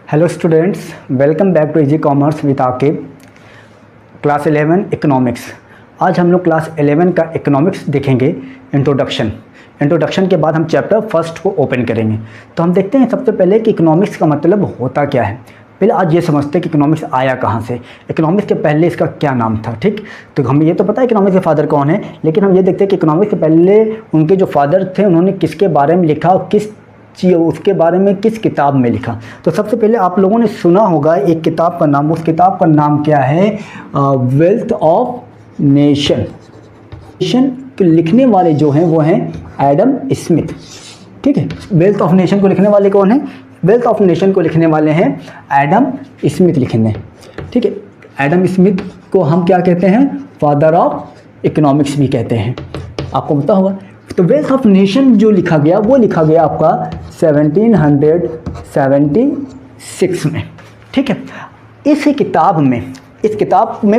Hello students, welcome back to easy commerce with Aqib. Class 11 economics. आज हम लोग class 11 का इकोनॉमिक्स देखेंगे। इंट्रोडक्शन के बाद हम चैप्टर फर्स्ट को ओपन करेंगे। तो हम देखते हैं सबसे पहले कि इकोनॉमिक्स का मतलब होता क्या है। पहले आज ये समझते हैं कि इकोनॉमिक्स आया कहाँ से, इकोनॉमिक्स के पहले इसका क्या नाम था। ठीक, तो हमें ये तो पता है इकोनॉमिक्स के फादर कौन है, लेकिन हम ये देखते हैं कि इकोनॉमिक्स से पहले उनके जो फादर थे उन्होंने किसके बारे में लिखा और किस उसके बारे में किस किताब में लिखा। तो सबसे पहले आप लोगों ने सुना होगा एक किताब का नाम, उस किताब का नाम क्या है, वेल्थ ऑफ नेशन। नेशन के लिखने वाले जो हैं वो हैं एडम स्मिथ। ठीक है, वेल्थ ऑफ नेशन को लिखने वाले कौन है? वेल्थ ऑफ नेशन को लिखने वाले हैं एडम स्मिथ लिखने। ठीक है, एडम स्मिथ को हम क्या कहते हैं? फादर ऑफ इकोनॉमिक्स भी कहते हैं, आपको पता होगा। तो वेल्थ ऑफ नेशन जो लिखा गया वो लिखा गया आपका 1776 में। ठीक है, इस किताब में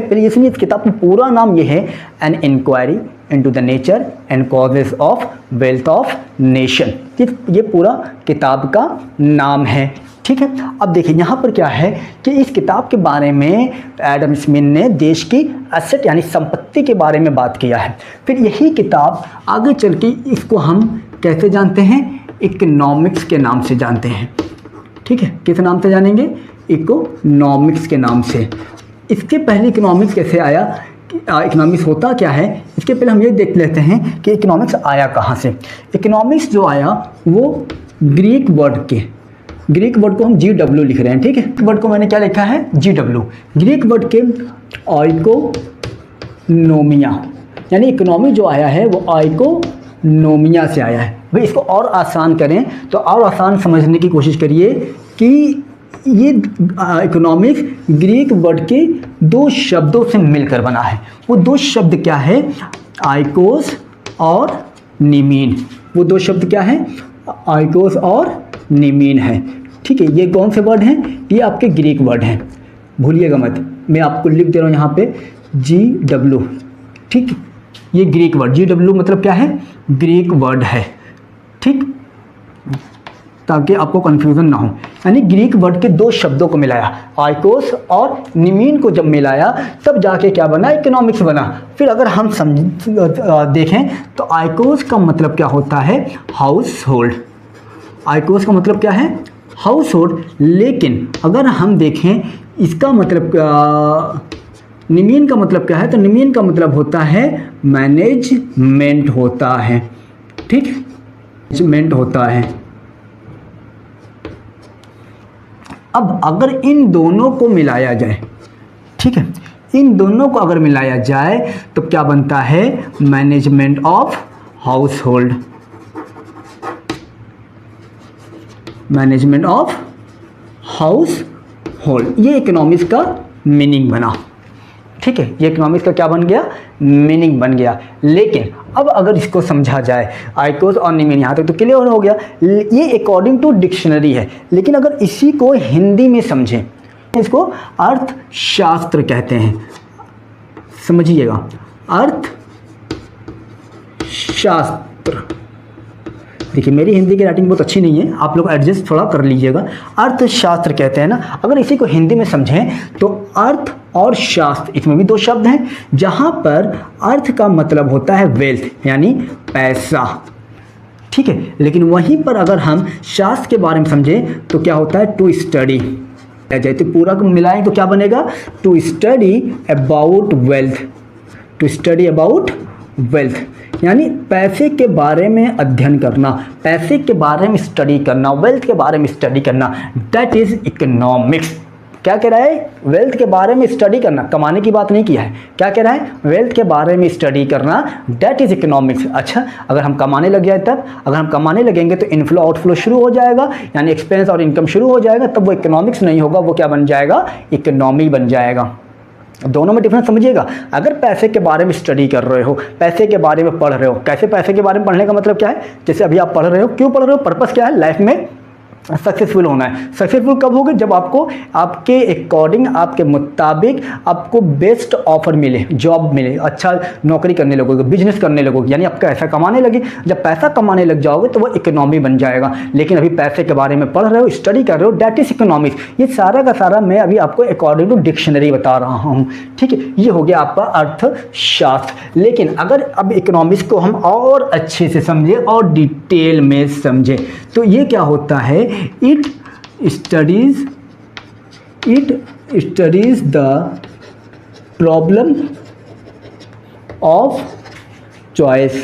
पहले इसमें इस किताब का पूरा नाम ये है, an inquiry into the nature and causes of wealth of nation. ये पूरा किताब का नाम है। ठीक है, अब देखिए यहाँ पर क्या है कि इस किताब के बारे में एडम स्मिथ ने देश की एसेट यानी संपत्ति के बारे में बात किया है। फिर यही किताब आगे चल के इसको हम कैसे जानते हैं? इकोनॉमिक्स के नाम से जानते हैं। ठीक है, किस नाम से जानेंगे? इकोनॉमिक्स के नाम से। इसके पहले इकोनॉमिक्स कैसे आया, इकोनॉमिक्स होता क्या है, इसके पहले हम ये देख लेते हैं कि इकोनॉमिक्स आया कहाँ से। इकोनॉमिक्स जो आया वो ग्रीक वर्ड को हम GW लिख रहे हैं। ठीक है, वर्ड को मैंने क्या लिखा है? GW। ग्रीक वर्ड के आइकोनोमिया यानी इकोनॉमी जो आया है वो आइकोनोमिया से आया है। भाई इसको और आसान करें तो और आसान समझने की कोशिश करिए कि ये इकोनॉमिक्स ग्रीक वर्ड के दो शब्दों से मिलकर बना है। वो दो शब्द क्या है? आइकोस और निमीन। वो दो शब्द क्या है? आइकोस और निमीन है। ठीक है, ये कौन से वर्ड हैं? ये आपके ग्रीक वर्ड हैं, भूलिएगा मत। मैं आपको लिख दे रहा हूँ यहाँ पे GW। ठीक, ये ग्रीक वर्ड GW मतलब क्या है? ग्रीक वर्ड है। ठीक, ताकि आपको कन्फ्यूज़न ना हो। यानी ग्रीक वर्ड के दो शब्दों को मिलाया, आइकोस और निमीन को जब मिलाया तब जाके क्या बना? इकोनॉमिक्स बना। फिर अगर हम देखें तो आइकोस का मतलब क्या होता है? House hold. आइकोस का मतलब क्या है? House hold. लेकिन अगर हम देखें इसका मतलब निमीन का मतलब क्या है, तो निमीन का मतलब होता है मैनेजमेंट होता है। ठीक, मैनेजमेंट होता है। अब अगर इन दोनों को मिलाया जाए, ठीक है, इन दोनों को अगर मिलाया जाए तो क्या बनता है? Management of house hold. Management of house hold, ये इकोनॉमिक्स का मीनिंग बना। ठीक है, ये इकोनॉमिक्स का क्या बन गया? मीनिंग बन गया। लेकिन अब अगर इसको समझा जाए आइकोस और निमीन, यहाँ तक तो क्लियर हो गया। ये अकॉर्डिंग टू डिक्शनरी है, लेकिन अगर इसी को हिंदी में समझें, इसको अर्थशास्त्र कहते हैं। समझिएगा, अर्थशास्त्र। देखिए मेरी हिंदी की राइटिंग बहुत अच्छी नहीं है, आप लोग एडजस्ट थोड़ा कर लीजिएगा। अर्थशास्त्र कहते हैं ना, अगर इसी को हिंदी में समझें तो अर्थ और शास्त्र, इसमें भी दो शब्द हैं, जहां पर अर्थ का मतलब होता है वेल्थ यानी पैसा। ठीक है, लेकिन वहीं पर अगर हम शास्त्र के बारे में समझें तो क्या होता है? To study. जैसे पूरा को मिलाएं तो क्या बनेगा? To study about wealth. To study about wealth यानी पैसे के बारे में अध्ययन करना, पैसे के बारे में स्टडी करना, वेल्थ के बारे में स्टडी करना, दैट इज इकोनॉमिक्स। क्या कह रहा है? वेल्थ के बारे में स्टडी करना, कमाने की बात नहीं किया है। क्या कह रहा है? वेल्थ के बारे में स्टडी करना, दैट इज इकोनॉमिक्स। अच्छा, अगर हम कमाने लग जाए तब, अगर हम कमाने लगेंगे तो इनफ्लो आउटफ्लो शुरू हो जाएगा, यानी एक्सपेंस और इनकम शुरू हो जाएगा, तब वो इकोनॉमिक्स नहीं होगा, वो क्या बन जाएगा? इकोनॉमी बन जाएगा। दोनों में डिफरेंस समझिएगा। अगर पैसे के बारे में स्टडी कर रहे हो, पैसे के बारे में पढ़ रहे हो, कैसे पैसे के बारे में पढ़ने का मतलब क्या है? जैसे अभी आप पढ़ रहे हो, क्यों पढ़ रहे हो? पर्पस क्या है? लाइफ में सक्सेसफुल होना है। सक्सेसफुल कब होगे? जब आपको आपके अकॉर्डिंग, आपके मुताबिक आपको बेस्ट ऑफर मिले, जॉब मिले, अच्छा नौकरी करने लगोगे, बिजनेस करने लगोगे, यानी आप पैसा कमाने लगे। जब पैसा कमाने लग जाओगे तो वो इकोनॉमी बन जाएगा। लेकिन अभी पैसे के बारे में पढ़ रहे हो, स्टडी कर रहे हो, दैट इज इकोनॉमिक्स। ये सारा का सारा मैं अभी आपको अकॉर्डिंग टू डिक्शनरी बता रहा हूँ, ठीक है। ये हो गया आपका अर्थशास्त्र। लेकिन अगर अब इकोनॉमिक्स को हम और अच्छे से समझे और डिटेल में समझे तो ये क्या होता है? It studies the problem of choice।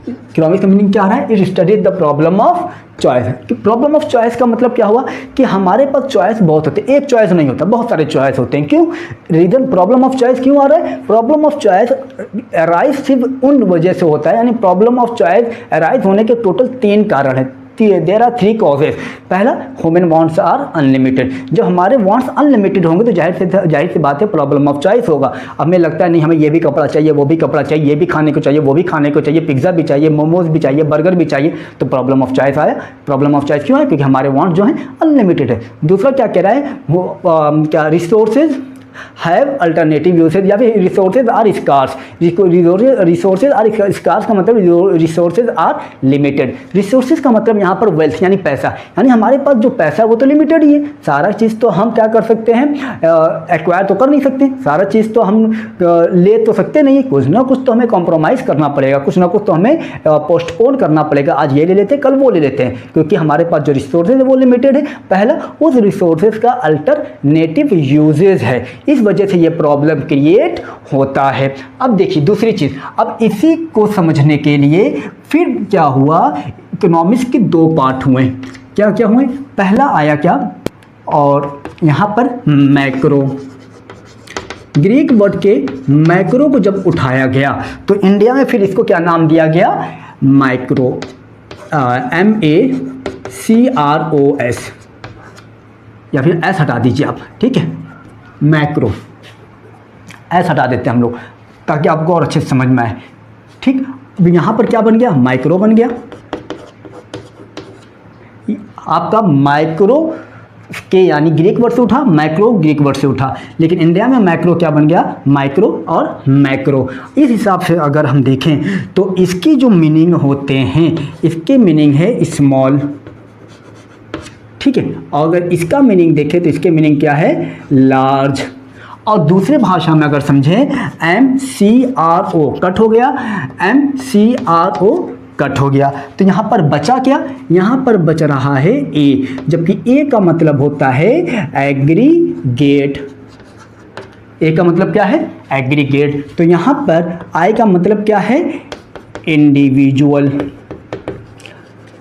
Economics का मीनिंग क्या आ रहा है? It studies the problem of choice. Problem of choice का मतलब क्या हुआ कि हमारे पास चॉइस बहुत होते हैं, एक चॉइस नहीं होता, बहुत सारे चॉइस होते हैं। क्यों? रीजन प्रॉब्लम ऑफ चॉइस क्यों आ रहा है? प्रॉब्लम ऑफ चॉइस अराइज सिर्फ उन वजह से होता है, यानी प्रॉब्लम ऑफ चॉइस अराइज होने के टोटल 3 कारण है। There are 3 causes. पहला, ह्यूमन वांट्स आर अनलिमिटेड। जब हमारे वांट्स अनलिमिटेड होंगे तो जाहिर सी बात है प्रॉब्लम ऑफ चॉइस होगा। अब हमें लगता है नहीं, हमें ये भी कपड़ा चाहिए, वो भी कपड़ा चाहिए, ये भी खाने को चाहिए, वो भी खाने को चाहिए, पिज्ज़ा भी चाहिए, मोमोज भी चाहिए, बर्गर भी चाहिए, तो प्रॉब्लम ऑफ चॉइस आया। प्रॉब्लम ऑफ चॉइस क्यों है? क्योंकि हमारे वांट जो है अनलिमिटेड है। दूसरा क्या कह रहा है? वो क्या रिसोर्सेज हैव अल्टरनेटिव यूसेज, या फिर resources are scarce. Resources are scarce का मतलब रिसोर्सेज आर लिमिटेड। रिसोर्सेज का मतलब यहाँ पर वेल्थ यानी पैसा, यानी हमारे पास जो पैसा है वो तो लिमिटेड ही है। सारा चीज़ तो हम क्या कर सकते हैं? एक्वायर तो कर नहीं सकते, सारा चीज़ तो हम ले तो सकते नहीं, कुछ ना कुछ तो हमें कॉम्प्रोमाइज़ करना पड़ेगा, कुछ ना कुछ तो हमें पोस्टपोन करना पड़ेगा। आज ये ले लेते हैं, कल वो ले लेते हैं, क्योंकि हमारे पास जो रिसोर्सेज है वो लिमिटेड है। पहला, उस रिसोर्सेज का अल्टरनेटिव यूजेज है, इस वजह से ये प्रॉब्लम क्रिएट होता है। अब देखिए दूसरी चीज, अब इसी को समझने के लिए फिर क्या हुआ? इकोनॉमिक्स के 2 पार्ट हुए। क्या क्या हुए? पहला आया क्या? और यहां पर मैक्रो, ग्रीक वर्ड के मैक्रो को जब उठाया गया तो इंडिया में फिर इसको क्या नाम दिया गया? माइक्रो, MACROS, या फिर एस हटा दीजिए आप, ठीक है, मैक्रो ऐसा हटा देते हैं हम लोग ताकि आपको और अच्छे से समझ में आए, ठीक। यहाँ पर क्या बन गया? माइक्रो बन गया। आपका माइक्रो के यानी ग्रीक वर्ड से उठा, मैक्रो ग्रीक वर्ड से उठा, लेकिन इंडिया में मैक्रो क्या बन गया? माइक्रो और मैक्रो। इस हिसाब से अगर हम देखें तो इसकी जो मीनिंग होते हैं, इसके मीनिंग है स्मॉल, ठीक है। और अगर इसका मीनिंग देखें तो इसके मीनिंग क्या है? लार्ज। और दूसरे भाषा में अगर समझें, MCRO कट हो गया, MCRO कट हो गया, तो यहाँ पर बचा क्या? यहाँ पर बच रहा है ए, जबकि ए का मतलब होता है एग्रीगेट। ए का मतलब क्या है? एग्रीगेट। तो यहाँ पर आई का मतलब क्या है? इंडिविजुअल,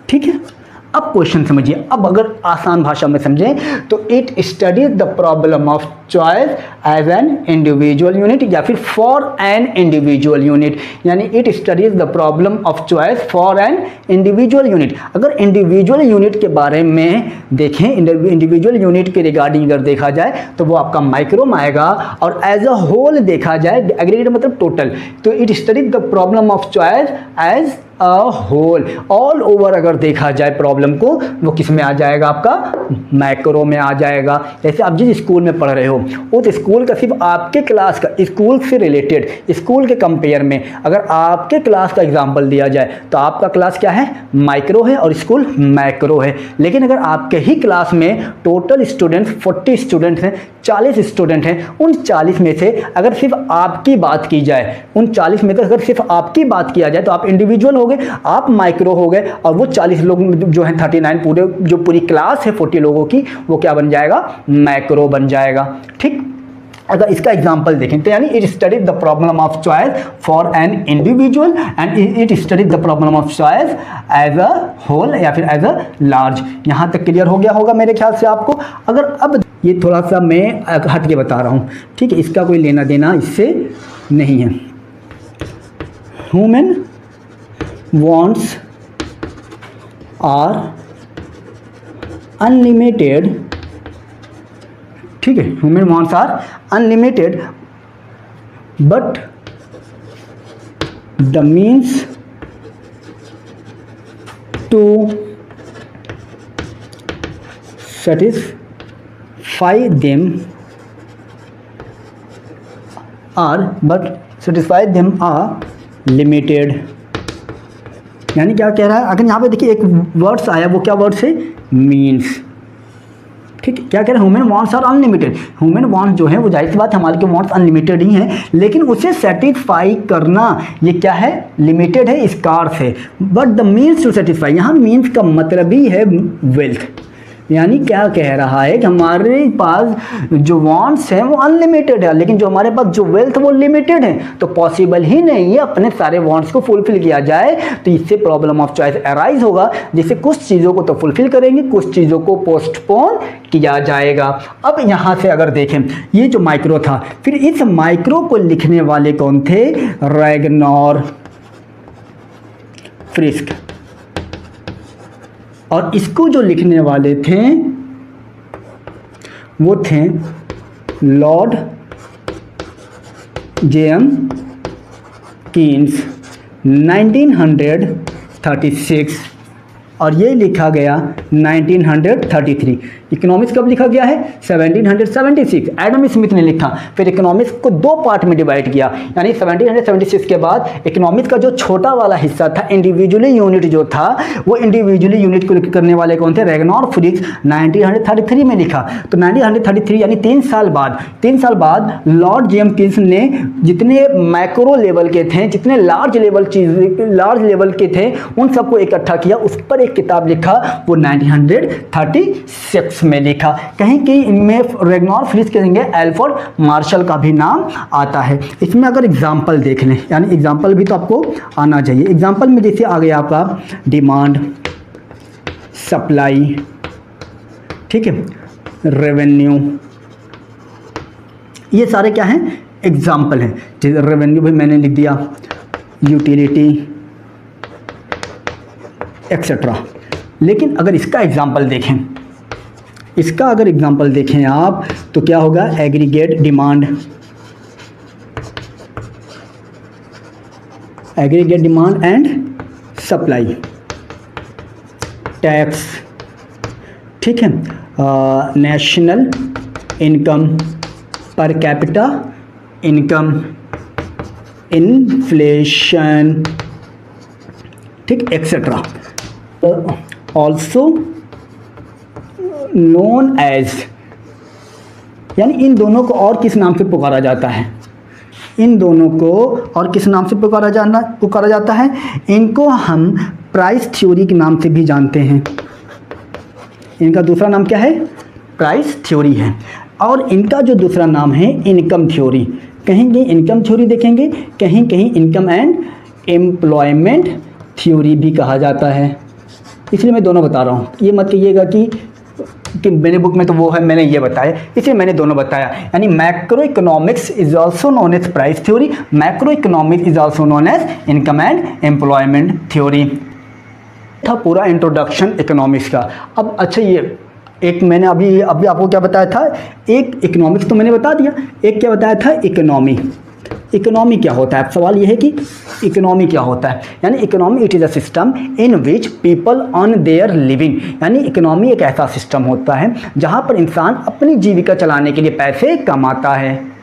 ठीक है। अब क्वेश्चन समझिए, अब अगर आसान भाषा में समझें तो it studies the problem of choice as an individual unit, या फिर फॉर एन इंडिविजुअल यूनिट, यानी it studies the problem of choice for an individual unit. अगर इंडिविजुअल यूनिट के बारे में देखें, इंडिविजुअल यूनिट के रिगार्डिंग अगर देखा जाए तो वो आपका माइक्रो में आएगा, और एज अ होल देखा जाए, एग्रीगेट मतलब टोटल, तो it studies the problem of choice as a whole, all over अगर देखा जाए प्रॉब्लम को, वो किस में आ जाएगा? आपका मैक्रो में आ जाएगा। जैसे आप जिस स्कूल में पढ़ रहे हो, उस स्कूल का सिर्फ आपके क्लास का, स्कूल से रिलेटेड, स्कूल के कंपेयर में अगर आपके क्लास का एग्जांपल दिया जाए तो आपका क्लास क्या है? माइक्रो है और स्कूल मैक्रो है। लेकिन अगर आपके ही क्लास में टोटल स्टूडेंट्स 40 स्टूडेंट्स हैं, 40 स्टूडेंट हैं, उन 40 में से अगर सिर्फ आपकी बात की जाए, उन 40 में से अगर सिर्फ आपकी बात किया जाए तो आप इंडिविजुअल हो गए, आप माइक्रो हो गए, और वो 40 लोग जो हैं 39 पूरे जो पूरी क्लास है 40 लोगों की, वो क्या बन जाएगा? मैक्रो बन जाएगा, ठीक। अगर इसका एग्जांपल देखें तो यानी it studies the problem of choice for an individual and it studies the problem of choice as a whole, या फिर एज अ लार्ज। यहाँ तक क्लियर हो गया होगा मेरे ख्याल से आपको। अगर अब ये थोड़ा सा मैं हट के बता रहा हूँ, ठीक है, इसका कोई लेना देना इससे नहीं है। ह्यूमन wants are unlimited, ठीक है, human wants are unlimited, but the means to satisfy them are limited। यानी क्या कह रहा है, अगर यहाँ पे देखिए एक वर्ड्स आया, वो क्या वर्ड्स है, मीन्स। ठीक है, क्या कह रहे हैं, human wants are unlimited. Human wants जो है वो जाहिर सी बात हमारे के वांट्स अनलिमिटेड ही हैं, लेकिन उसे सेटिस्फाई करना ये क्या है, लिमिटेड है, स्कार्स है। But the means to satisfy, यहाँ मीन्स का मतलब ही है वेल्थ। यानी क्या कह रहा है कि हमारे पास जो वांट्स हैं वो अनलिमिटेड है, लेकिन जो हमारे पास जो वेल्थ वो लिमिटेड है, तो पॉसिबल ही नहीं है अपने सारे वांट्स को फुलफिल किया जाए। तो इससे प्रॉब्लम ऑफ चॉइस अराइज होगा, जिससे कुछ चीज़ों को तो फुलफिल करेंगे, कुछ चीज़ों को पोस्टपोन किया जाएगा। अब यहाँ से अगर देखें, ये जो माइक्रो था, फिर इस माइक्रो को लिखने वाले कौन थे, रैगनॉर फ्रिस्क। और इसको जो लिखने वाले थे वो थे लॉर्ड जेएम कीन्स 1936, और ये लिखा गया 1933। इकोनॉमिक्स कब लिखा गया है, 1776, एडम स्मिथ ने लिखा। फिर इकोनॉमिक्स को दो पार्ट में डिवाइड किया, यानी 1776 के बाद इकोनॉमिक्स का जो छोटा वाला हिस्सा था, इंडिविजुअली यूनिट जो था, वो इंडिविजुअली यूनिट को करने वाले कौन थे, रैगनॉर फ्रिस्क 1933 में लिखा। तो 1933 यानी 3 साल बाद लॉर्ड जेएम कीन्स ने जितने मैक्रो लेवल के थे, जितने लार्ज लेवल के थे, उन सबको इकट्ठा किया, उस पर एक किताब लिखा, वो 1936 में लिखा। कहीं कि इनमें रैगनॉर फ्रिस्क के संगे एल्फ्रेड मार्शल का भी नाम आता है। इसमें अगर एग्जाम्पल देख लें, यानी एग्जाम्पल भी तो आपको आना चाहिए। एग्जाम्पल में जैसे आ गया आपका डिमांड, सप्लाई, ठीक है, रेवेन्यू, ये सारे क्या हैं, एग्जाम्पल हैं। जैसे रेवेन्यू भी मैंने लिख दिया, यूटिलिटी एक्सेट्रा। लेकिन अगर इसका एग्जाम्पल देखें, आप, तो क्या होगा, aggregate demand and supply, tax, ठीक है, national income, per capita income, inflation, ठीक, एक्सेट्रा। ऑल्सो नोन एज, यानी इन दोनों को और किस नाम से पुकारा जाता है, पुकारा जाता है, इनको हम प्राइस थ्योरी के नाम से भी जानते हैं। इनका दूसरा नाम क्या है, प्राइस थ्योरी है। और इनका जो दूसरा नाम है, इनकम थ्योरी। कहीं इनकम थ्योरी देखेंगे, कहीं इनकम एंड एम्प्लॉयमेंट थ्योरी भी कहा जाता है। इसलिए मैं दोनों बता रहा हूँ, ये मत कहिएगा कि मेरे बुक में तो वो है, मैंने ये बताया, इसलिए मैंने दोनों बताया। यानी macro economics is also known as price theory, macro economics is also known as income and employment theory. था पूरा इंट्रोडक्शन इकोनॉमिक्स का। अब अच्छा, ये एक मैंने अभी आपको क्या बताया था, एक इकोनॉमिक्स तो मैंने बता दिया, एक क्या बताया था, इकोनॉमी। इकोनॉमी क्या होता है, सवाल यह है कि इकोनॉमी क्या होता है। यानी economy it is a system in which people earn their living. यानी इकोनॉमी एक ऐसा सिस्टम होता है जहां पर इंसान अपनी जीविका चलाने के लिए पैसे कमाता है।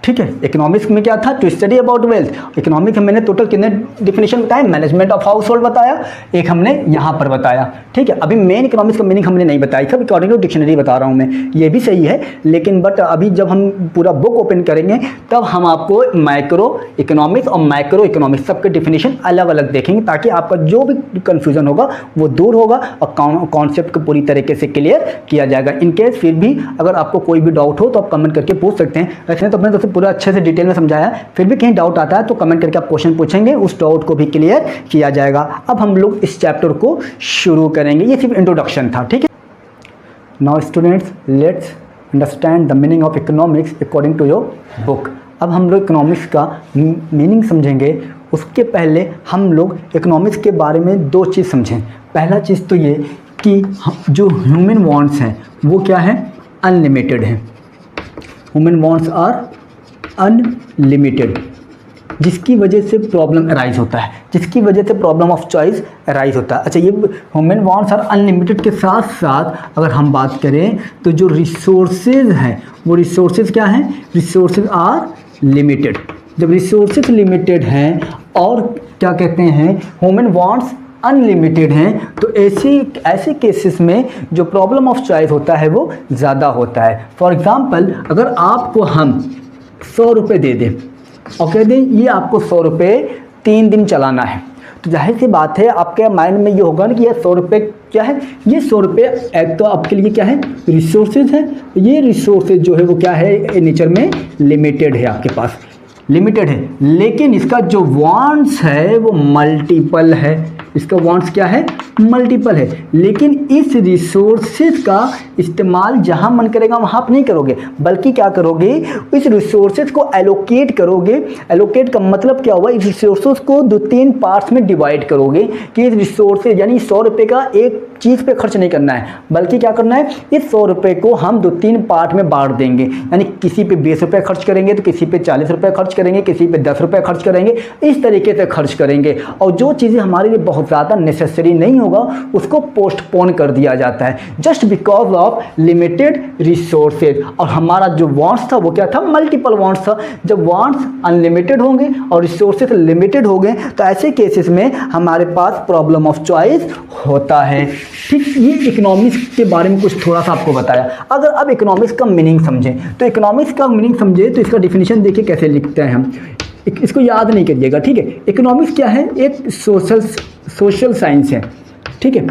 ठीक है, इकोनॉमिक्स में क्या था, to study about wealth. Economics में मैंने टोटल कितने डिफिनेशन बताए, मैनेजमेंट ऑफ हाउस होल्ड बताया, एक हमने यहाँ पर बताया। ठीक है, अभी मेन इकोनॉमिक्स का मीनिंग हमने नहीं बताई, सब अकॉर्डिंग टू डिक्शनरी बता रहा हूँ मैं, ये भी सही है। लेकिन बट अभी जब हम पूरा बुक ओपन करेंगे तब हम आपको माइक्रो इकोनॉमिक्स और माइक्रो इकोनॉमिक्स सबके डिफिनेशन अलग अलग देखेंगे, ताकि आपका जो भी कन्फ्यूजन होगा वो दूर होगा और कॉन्सेप्ट को पूरी तरीके से क्लियर किया जाएगा। इनकेस फिर भी अगर आपको कोई भी डाउट हो तो आप कमेंट करके पूछ सकते हैं। वैसे तो अपने पूरा अच्छे से डिटेल में समझाया, फिर भी कहीं डाउट आता है तो कमेंट करके आप क्वेश्चन पूछेंगे, उस डाउट को भी क्लियर किया जाएगा। अब हम लोग इस चैप्टर को शुरू करेंगे, ये सिर्फ इंट्रोडक्शन था। ठीक है, now students let's understand the meaning of economics according to your book. अब हम लोग इकोनॉमिक्स का मीनिंग समझेंगे, उसके पहले हम लोग इकोनॉमिक्स के बारे में दो चीज़ समझें। पहला चीज़ तो ये कि जो ह्यूमन वांट्स हैं वो क्या है, अनलिमिटेड है। ह्यूमन वांट्स आर अनलिमिटेड, जिसकी वजह से प्रॉब्लम अराइज होता है, जिसकी वजह से प्रॉब्लम ऑफ चॉइस अराइज होता है। अच्छा, ये ह्यूमन वांट्स आर अनलिमिटेड के साथ साथ अगर हम बात करें तो जो रिसोर्सेज हैं वो रिसोर्सेज क्या हैं, रिसोर्सेज आर लिमिटेड। जब रिसोर्सेज लिमिटेड हैं और क्या कहते हैं ह्यूमन वांट्स अनलिमिटेड हैं, तो ऐसे केसेस में जो प्रॉब्लम ऑफ चॉइस होता है वो ज़्यादा होता है। फॉर एग्ज़ाम्पल, अगर आपको हम 100 रुपये दे दें और कह दें ये आपको 100 रुपये 3 दिन चलाना है, तो जाहिर सी बात है आपके माइंड में ये होगा ना कि ये 100 रुपये क्या है, ये 100 रुपये एक तो आपके लिए क्या है, रिसोर्सेज है। ये रिसोर्सेज जो है वो क्या है, नेचर में लिमिटेड है, आपके पास लिमिटेड है, लेकिन इसका जो वांट्स है वो मल्टीपल है। इसका वांट्स क्या है, मल्टीपल है। लेकिन इस रिसोर्सेज का इस्तेमाल जहां मन करेगा वहां आप नहीं करोगे, बल्कि क्या करोगे, इस रिसोर्सेज को एलोकेट करोगे। एलोकेट का मतलब क्या हुआ, इस रिसोर्सेज को 2-3 पार्ट्स में डिवाइड करोगे कि इस रिसोर्सेज यानी 100 रुपये का एक चीज़ पे खर्च नहीं करना है, बल्कि क्या करना है, इस 100 रुपये को हम 2-3 पार्ट में बांट देंगे। यानी किसी पे 20 रुपये खर्च करेंगे, तो किसी पे 40 रुपये खर्च करेंगे, किसी पे 10 रुपये खर्च करेंगे, इस तरीके से खर्च करेंगे। और जो चीज़ें हमारे लिए बहुत ज़्यादा नेसेसरी नहीं होगा उसको पोस्टपोन कर दिया जाता है, just because of limited resources. और हमारा जो वांट्स था वो क्या था, मल्टीपल वांट्स था। जब वांट्स अनलिमिटेड होंगे और रिसोर्सेज लिमिटेड हो गए, तो ऐसे केसेस में हमारे पास प्रॉब्लम ऑफ चॉइस होता है। ठीक, ये इकोनॉमिक्स के बारे में कुछ थोड़ा सा आपको बताया। अगर अब इकोनॉमिक्स का मीनिंग समझें, तो इकोनॉमिक्स का मीनिंग समझें तो इसका डिफिनीशन देखिए कैसे लिखते हैं हम, इसको याद नहीं करिएगा, ठीक है। इकोनॉमिक्स क्या है, एक सोशल साइंस है, ठीक है।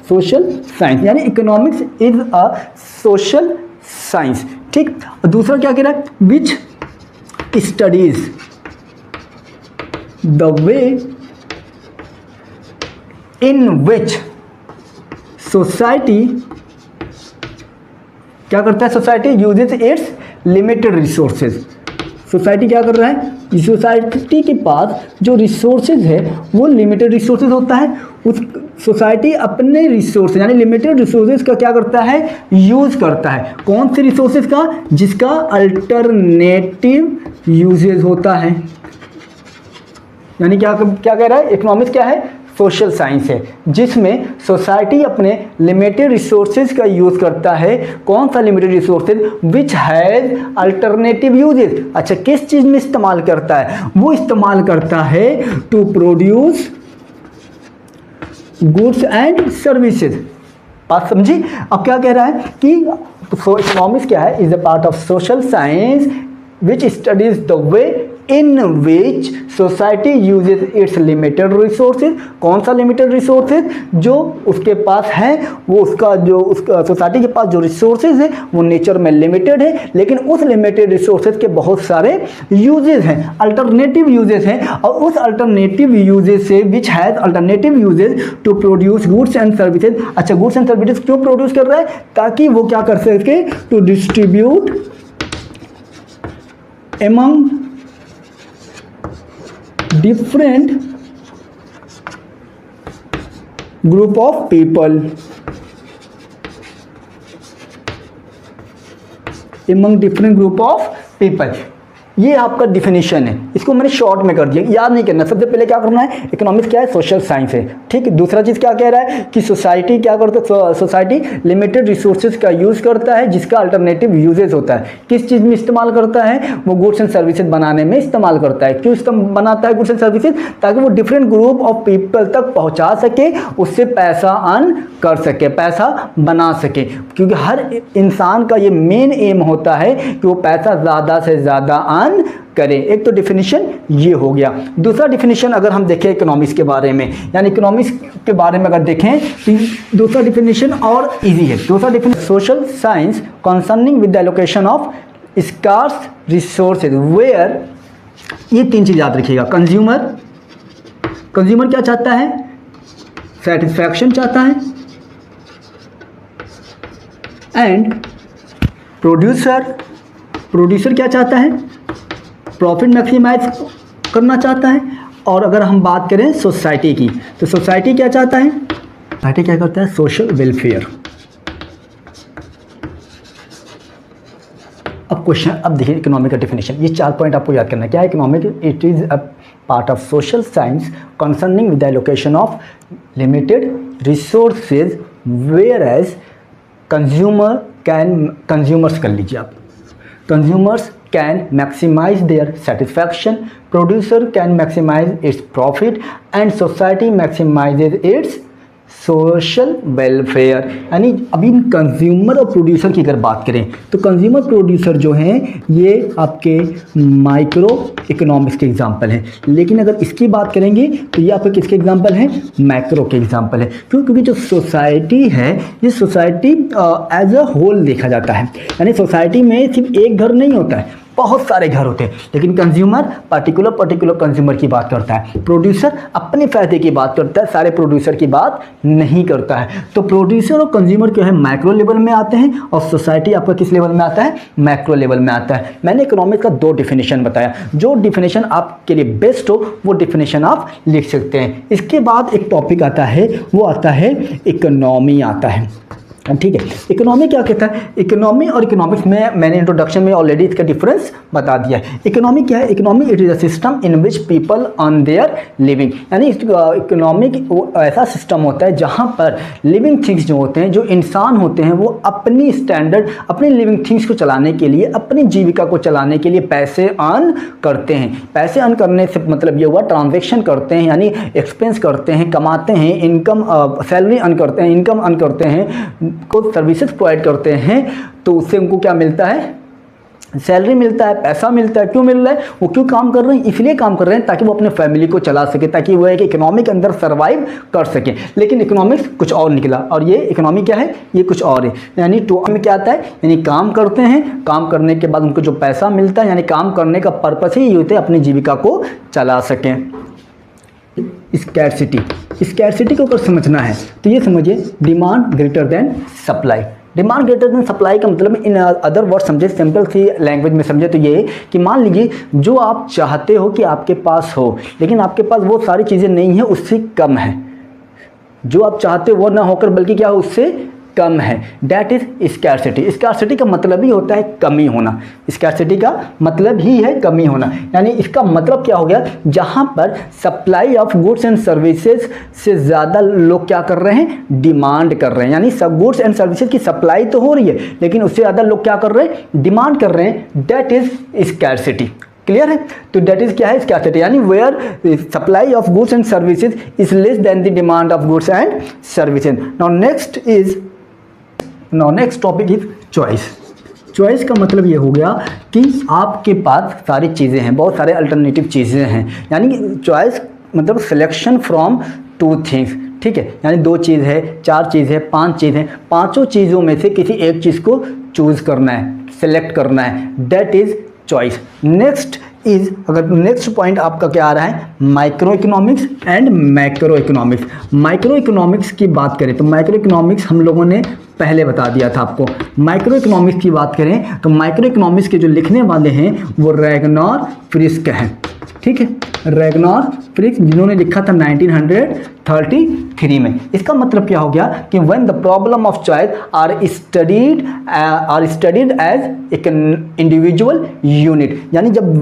सोशल साइंस यानी economics is a social science, ठीक। दूसरा क्या कह रहा है, which studies the way in which society क्या करता है, society uses its limited resources. Society क्या कर रहा है, सोसाइटी के पास जो रिसोर्सेज है वो लिमिटेड रिसोर्सेज होता है। उस सोसाइटी अपने रिसोर्सेज यानी लिमिटेड रिसोर्सेज का क्या करता है, यूज करता है। कौन से रिसोर्सेज का, जिसका अल्टरनेटिव यूजेज होता है। यानी क्या क्या कह रहा है, इकोनॉमिक्स क्या है, सोशल साइंस है, जिसमें सोसाइटी अपने लिमिटेड रिसोर्सेज का यूज़ करता है। कौन सा limited resources, which has alternative usages. अच्छा, किस चीज़ में इस्तेमाल करता है, वो इस्तेमाल करता है to produce goods and services. बात समझी। अब क्या कह रहा है कि इकोनॉमिक्स क्या है, is a part of social science which studies the way in which society usage it's limited resources. कौन सा लिमिटेड रिसोर्सेज, जो उसके पास है, वो उसका जो उसका सोसाइटी के पास जो रिसोर्सेज है वो नेचर में लिमिटेड है, लेकिन उस लिमिटेड रिसोर्सेज के बहुत सारे यूजेज हैं, अल्टरनेटिव यूजेज हैं। और उस अल्टरनेटिव यूजेज से which has alternative usages to produce goods and services. अच्छा, गुड्स एंड सर्विसेज क्यों प्रोड्यूस कर रहा है, ताकि वो क्या कर सके, to distribute among different group of people, among different group of people। ये आपका डिफिनीशन है, इसको मैंने शॉर्ट में कर दिया, याद नहीं करना। सबसे पहले क्या करना है, इकोनॉमिक्स क्या है, सोशल साइंस है, ठीक है। दूसरा चीज़ क्या कह रहा है कि सोसाइटी क्या करता है, सोसाइटी लिमिटेड रिसोर्सेज का यूज़ करता है, जिसका अल्टरनेटिव यूजेज होता है। किस चीज़ में इस्तेमाल करता है, वो गुड्स एंड सर्विसेज बनाने में इस्तेमाल करता है। क्यों बनाता है गुड्स एंड सर्विसेज, ताकि वो डिफरेंट ग्रुप ऑफ पीपल तक पहुँचा सके, उससे पैसा अर्न कर सके, पैसा बना सके। क्योंकि हर इंसान का ये मेन एम होता है कि वो पैसा ज़्यादा से ज़्यादा करें। एक तो डिफिनीशन ये हो गया। दूसरा डिफिनीशन अगर हम देखें इकोनॉमिक्स के बारे में, यानी इकोनॉमिक्स के बारे में अगर देखें तो दूसरा डिफिनीशन और इजी है। दूसरा definition, social science concerning with the allocation of scarce resources where, ये 3 चीज़ याद रखिएगा। कंज्यूमर क्या चाहता है, सेटिस्फैक्शन चाहता है, एंड प्रोड्यूसर क्या चाहता है, प्रॉफिट मैक्सिमाइज करना चाहता है। और अगर हम बात करें सोसाइटी की, तो सोसाइटी क्या चाहता है, सोसाइटी क्या करता है, सोशल वेलफेयर। अब क्वेश्चन, अब देखिए इकोनॉमिक का डेफिनेशन, ये 4 पॉइंट आपको याद करना है। क्या है economic? It is a part of social science concerning with the allocation of limited resources where as consumers कर लीजिए आप, consumers can maximize their satisfaction, producer can maximize its profit and society maximizes its social welfare. यानी अभी consumer और producer की अगर बात करें तो कंज्यूमर प्रोड्यूसर जो हैं ये आपके माइक्रो इकोनॉमिक्स के एग्जाम्पल हैं, लेकिन अगर इसकी बात करेंगे तो ये आपके किसके एग्जाम्पल हैं? मैक्रो के एग्जाम्पल है। क्यों? क्योंकि जो सोसाइटी है ये सोसाइटी एज अ होल देखा जाता है, यानी सोसाइटी में सिर्फ एक घर नहीं होता है, बहुत सारे घर होते हैं, लेकिन कंज्यूमर पर्टिकुलर कंज्यूमर की बात करता है, प्रोड्यूसर अपने फायदे की बात करता है, सारे प्रोड्यूसर की बात नहीं करता है। तो प्रोड्यूसर और कंज्यूमर जो है माइक्रो लेवल में आते हैं और सोसाइटी आपका किस लेवल में आता है? मैक्रो लेवल में आता है। मैंने इकोनॉमिक्स का 2 डिफिनेशन बताया, जो डिफिनेशन आपके लिए बेस्ट हो वो डिफिनेशन आप लिख सकते हैं। इसके बाद एक टॉपिक आता है, वो आता है इकोनॉमी आता है, ठीक है। इकोनॉमी क्या कहता है? इकोनॉमी और इकोनॉमिक्स में मैंने इंट्रोडक्शन में ऑलरेडी इसका डिफरेंस बता दिया है। इकोनॉमी क्या है? Economy it is a system in which people earn their living, यानी इकोनॉमिक ऐसा सिस्टम होता है जहाँ पर लिविंग थिंग्स जो होते हैं, जो इंसान होते हैं, वो अपनी स्टैंडर्ड अपनी लिविंग थिंग्स को चलाने के लिए, अपनी जीविका को चलाने के लिए पैसे अर्न करते हैं। पैसे अर्न करने से मतलब ये हुआ ट्रांजेक्शन करते हैं, यानी एक्सपेंस करते हैं, कमाते हैं, इनकम सैलरी अर्न करते हैं, इनकम अर्न करते हैं, को सर्विसेज प्रोवाइड करते हैं, तो उससे उनको क्या मिलता है? सैलरी मिलता है, पैसा मिलता है। क्यों मिल रहा है? वो क्यों काम कर रहे हैं? इसलिए काम कर रहे हैं ताकि वो अपने फैमिली को चला सके, ताकि वो एक इकोनॉमी के अंदर सर्वाइव कर सके। लेकिन इकोनॉमिक्स कुछ और निकला और ये इकोनॉमी क्या है? ये कुछ और है। यानी टू में क्या आता है? यानी काम करते हैं, काम करने के बाद उनको जो पैसा मिलता है, यानी काम करने का पर्पस ही ये होता है अपनी जीविका को चला सकें। स्कैरसिटी को अगर समझना है तो ये समझिए demand greater than supply. Demand greater than supply का मतलब इन अदर वर्ड समझे, सिंपल सी लैंग्वेज में समझे तो ये कि मान लीजिए जो आप चाहते हो कि आपके पास हो, लेकिन आपके पास वो सारी चीज़ें नहीं है, उससे कम है। जो आप चाहते हो वो ना होकर बल्कि क्या हो, उससे कम है, दैट इज स्कैरसिटी। स्कैरसिटी का मतलब ही होता है कमी होना। स्कैरसिटी का मतलब ही है कमी होना, यानी इसका मतलब क्या हो गया? जहां पर supply of goods and services से ज़्यादा लोग क्या कर रहे हैं? डिमांड कर रहे हैं। यानी सब गुड्स एंड सर्विसेज की सप्लाई तो हो रही है, लेकिन उससे ज़्यादा लोग क्या कर रहे हैं? डिमांड कर रहे हैं, दैट इज स्कैरसिटी। क्लियर है? तो दैट इज क्या है? स्कैरसिटी, यानी where supply of goods and services is less than the demand of goods and services. Now next topic is choice. Choice का मतलब ये हो गया कि आपके पास सारी चीज़ें हैं, बहुत सारे अल्टरनेटिव चीज़ें हैं, यानी चॉइस मतलब सिलेक्शन फ्रॉम 2 थिंग्स, ठीक है। यानी 2 चीज़ है, 4 चीज़ है, 5 चीज़ है, पाँचों चीज़ों में से किसी एक चीज़ को चूज़ करना है, सेलेक्ट करना है, that is choice. Next is, अगर नेक्स्ट पॉइंट आपका क्या आ रहा है? Micro economics and macro economics. Micro economics की बात करें तो माइक्रो इकोनॉमिक्स हम लोगों ने पहले बता दिया था आपको। माइक्रो इकोनॉमिक्स की बात करें तो माइक्रो इकोनॉमिक्स के जो लिखने वाले हैं वो रैगनार फ्रिस्क हैं, ठीक है। रैगनार फ्रिस्क जिन्होंने लिखा था 1933 में। इसका मतलब क्या हो गया कि when the problem of choice are studied as एक इंडिविजुअल यूनिट, यानी जब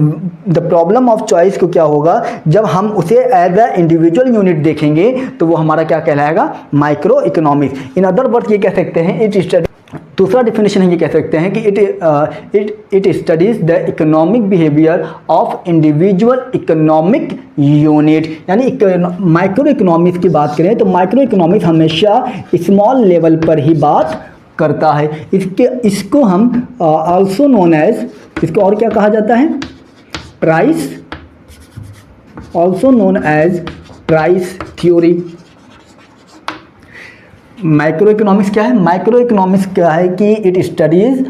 द प्रॉब्लम ऑफ चॉइस को क्या होगा, जब हम उसे एज अ इंडिविजुअल यूनिट देखेंगे तो वो हमारा क्या कहलाएगा? Micro economics. In other word ये कह सकते हैं इट स्टडी, दूसरा डेफिनेशन है ये कह सकते हैं कि it studies the economic behaviour of individual economic unit. यानी माइक्रो इकोनॉमिक्स की बात करें तो माइक्रो इकोनॉमिक्स हमेशा स्मॉल लेवल पर ही बात करता है। इसको हम आल्सो नोन एज, इसको और क्या कहा जाता है? Price, also known as price theory. Micro economics क्या है? माइक्रो इकोनॉमिक्स क्या है कि it studies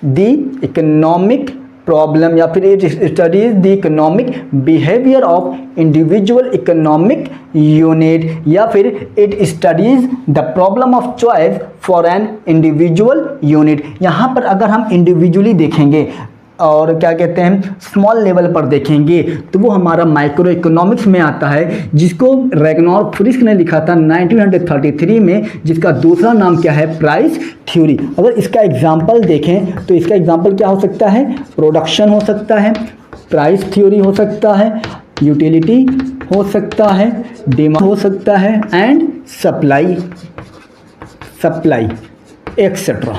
the economic problem या फिर it studies the economic behaviour of individual economic unit, या फिर it studies the problem of choice for an individual unit. यहाँ पर अगर हम इंडिविजुअली देखेंगे और क्या कहते हैं स्मॉल लेवल पर देखेंगे तो वो हमारा माइक्रो इकोनॉमिक्स में आता है, जिसको रैग्नॉर्क फ्रिस्क ने लिखा था 1933 में, जिसका दूसरा नाम क्या है, प्राइस थ्योरी। अगर इसका एग्जाम्पल देखें तो इसका एग्जाम्पल क्या हो सकता है, प्रोडक्शन हो सकता है, प्राइस थ्योरी हो सकता है, यूटिलिटी हो सकता है, डिमांड हो सकता है, एंड सप्लाई एक्सेट्रा,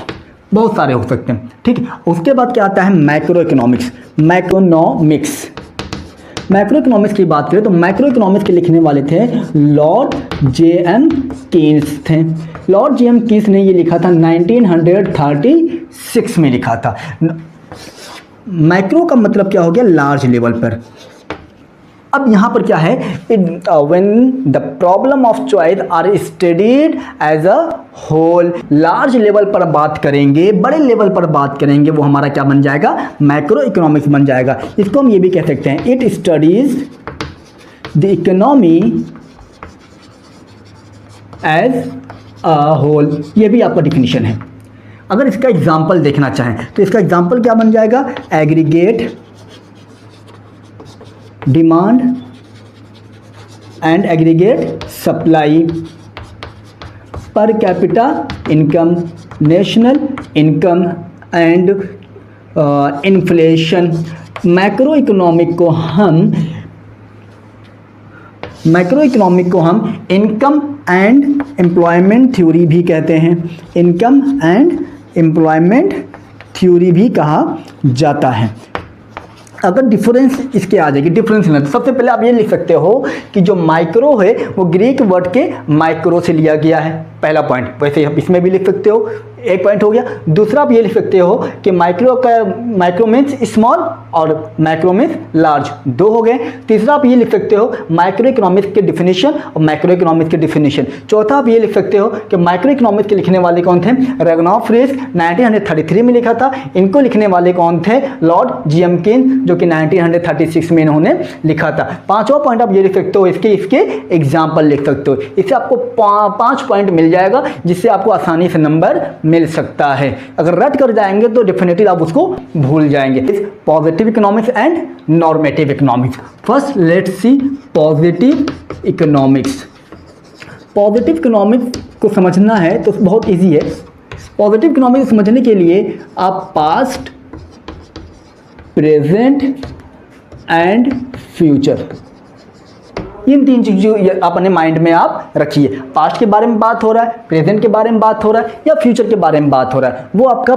बहुत सारे हो सकते हैं। ठीक है, उसके बाद क्या आता है मैक्रो इकोनॉमिक्स। मैक्रो इकोनॉमिक्स की बात करें तो मैक्रो इकोनॉमिक्स के लिखने वाले थे लॉर्ड जे.एम. कीन्स थे। Lord J.M.. कीन्स ने ये लिखा था 1936 में लिखा था। मैक्रो का मतलब क्या हो गया, लार्ज लेवल पर। अब यहाँ पर क्या है, when the problem of choice are studied as a whole, large level पर बात करेंगे, बड़े लेवल पर बात करेंगे, वो हमारा क्या बन जाएगा, मैक्रो इकोनॉमिक्स बन जाएगा। इसको हम ये भी कह सकते हैं, it studies the economy as a whole, ये भी आपका डिफिनीशन है। अगर इसका एग्जाम्पल देखना चाहें तो इसका एग्जाम्पल क्या बन जाएगा, aggregate demand and aggregate supply, per capita income, national income and inflation. Macro economic को हम इनकम एंड एम्प्लॉयमेंट थ्योरी भी कहते हैं, इनकम एंड एम्प्लॉयमेंट थ्योरी भी कहा जाता है। अगर डिफरेंस इसके आ जाएगी, डिफरेंस लेना, तो सबसे पहले आप ये लिख सकते हो कि जो माइक्रो है वो ग्रीक वर्ड के माइक्रो से लिया गया है, पहला पॉइंट। वैसे आप इसमें भी लिख सकते हो, एक पॉइंट हो गया। दूसरा आप ये लिख सकते हो कि माइक्रो मीन्स स्मॉल और मैक्रो मीन्स लार्ज, दो हो गए। तीसरा आप ये लिख सकते हो माइक्रो इकोनॉमिक्स के डिफिनीशन और मैक्रो इकोनॉमिक्स के डिफिनीशन। चौथा आप ये लिख सकते हो कि माइक्रो इकोनॉमिक्स के लिखने वाले कौन थे, रैग्नॉर्क फ्रिस्क 1933 में लिखा था। इनको लिखने वाले कौन थे, लॉर्ड जे.एम. कीन्स, जो कि 1936 में इन्होंने लिखा था। पांचवा पॉइंट आप ये लिख सकते हो, इसके एग्जाम्पल लिख सकते हो। इससे आपको 5 पॉइंट मिल जाएगा, जिससे आपको आसानी से नंबर मिल सकता है। अगर रट कर जाएंगे तो डेफिनेटली आप उसको भूल जाएंगे। Positive economics and normative economics. First let's see positive economics. Positive economics को समझना है तो बहुत इजी है। पॉजिटिव इकोनॉमिक्स समझने के लिए आप पास्ट, प्रेजेंट एंड फ्यूचर, इन 3 चीज़ों अपने माइंड में आप रखिए। पास्ट के बारे में बात हो रहा है, प्रेजेंट के बारे में बात हो रहा है, या फ्यूचर के बारे में बात हो रहा है, वो आपका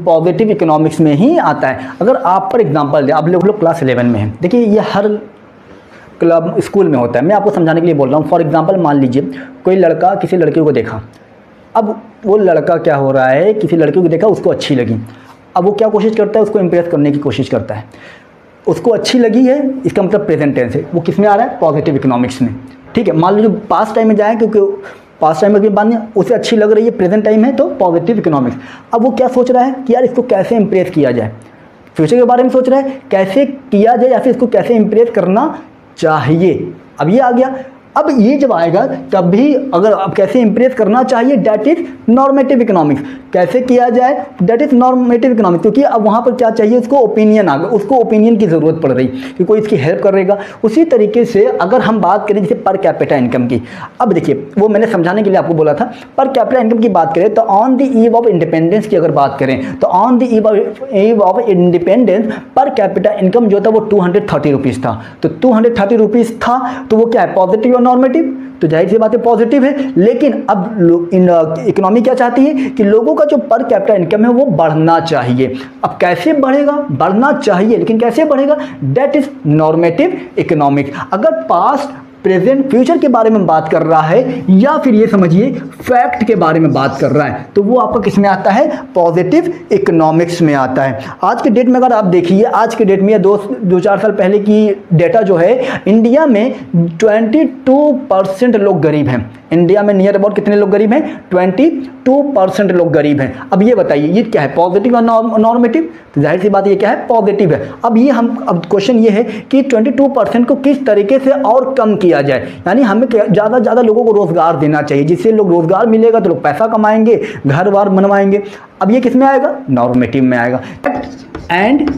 पॉजिटिव इकोनॉमिक्स में ही आता है। अगर आप पर एग्जांपल दें, आप लोग क्लास 11 में हैं, देखिए ये हर क्लब स्कूल में होता है, मैं आपको समझाने के लिए बोल रहा हूँ। फॉर एग्जाम्पल मान लीजिए कोई लड़का किसी लड़की को देखा, अब वो लड़का क्या हो रहा है, किसी लड़की को देखा, उसको अच्छी लगी, अब वो क्या कोशिश करता है, उसको इम्प्रेस करने की कोशिश करता है। उसको अच्छी लगी है, इसका मतलब प्रेजेंट टेंस है, वो किस में आ रहा है, पॉजिटिव इकोनॉमिक्स में। ठीक है, मान लीजिए पास्ट टाइम में जाए, क्योंकि पास्ट टाइम में बात नहीं, उसे अच्छी लग रही है, प्रेजेंट टाइम है, तो पॉजिटिव इकोनॉमिक्स। अब वो क्या सोच रहा है कि यार इसको कैसे इम्प्रेस किया जाए, फ्यूचर के बारे में सोच रहा है कैसे किया जाए, या फिर इसको कैसे इम्प्रेस करना चाहिए। अब ये आ गया। अब ये जब आएगा तब भी अगर अब कैसे इंप्रेस करना चाहिए, दैट इज नॉर्मेटिव इकोनॉमिक्स। कैसे किया जाए, दैट इज नॉर्मेटिव इकोनॉमिक्स। क्योंकि अब वहाँ पर क्या चाहिए, उसको ओपिनियन आ गया, उसको ओपिनियन की ज़रूरत पड़ रही कि कोई इसकी हेल्प करेगा। उसी तरीके से अगर हम बात करें जैसे पर कैपिटा इनकम की, अब देखिए वो मैंने समझाने के लिए आपको बोला था, पर कैपिटा इनकम की बात करें तो on the eve of independence की अगर बात करें तो on the eve of independence per capita income जो था वो 230 रुपीज़ था। तो 230 रुपीज़ था, तो वो क्या है, पॉजिटिव और नॉर्मेटिव, तो जाहिर सी बात है पॉजिटिव है। लेकिन अब इकोनॉमी क्या चाहती है कि लोगों का जो पर कैपिटा इनकम है वो बढ़ना चाहिए। अब कैसे बढ़ेगा, बढ़ना चाहिए, लेकिन कैसे बढ़ेगा, दैट इज नॉर्मेटिव इकोनॉमिक्स। अगर पास्ट, प्रेजेंट, फ्यूचर के बारे में बात कर रहा है, या फिर ये समझिए फैक्ट के बारे में बात कर रहा है, तो वो आपका किस में आता है, पॉजिटिव इकोनॉमिक्स में आता है। आज के डेट में अगर आप देखिए, आज के डेट में 2-4 साल पहले की डेटा जो है, इंडिया में 22% लोग गरीब हैं। इंडिया में नियर अबाउट कितने लोग गरीब हैं, 22% लोग गरीब हैं। अब ये बताइए ये क्या है, पॉजिटिव और नॉर्मेटिव, तो जाहिर सी बात ये क्या है, पॉजिटिव है। अब क्वेश्चन ये है कि 22% को किस तरीके से और कम किया जाए, यानी हमें ज़्यादा से ज़्यादा लोगों को रोजगार देना चाहिए, जिससे लोग रोजगार मिलेगा तो लोग पैसा कमाएंगे, घर बार बनवाएंगे। अब ये किस में आएगा, नॉर्मेटिव में आएगा। एंड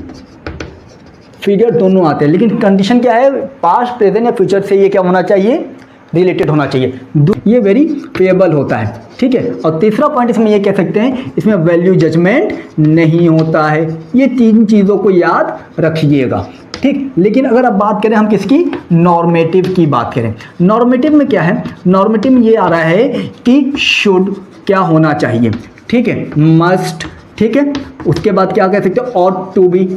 फिगर दोनों आते हैं, लेकिन कंडीशन क्या है, पास्ट प्रेजेंट या फ्यूचर से ये क्या होना चाहिए, रिलेटेड होना चाहिए, ये वेरीफेबल होता है, ठीक है। और तीसरा पॉइंट इसमें ये कह सकते हैं, इसमें वैल्यू जजमेंट नहीं होता है। ये तीन चीज़ों को याद रखिएगा, ठीक। लेकिन अगर अब बात करें हम किसकी, नॉर्मेटिव की बात करें, नॉर्मेटिव में क्या है, नॉर्मेटिव में ये आ रहा है कि शुड क्या होना चाहिए, ठीक है, मस्ट, ठीक है। उसके बाद क्या कह सकते हैं, ought to be,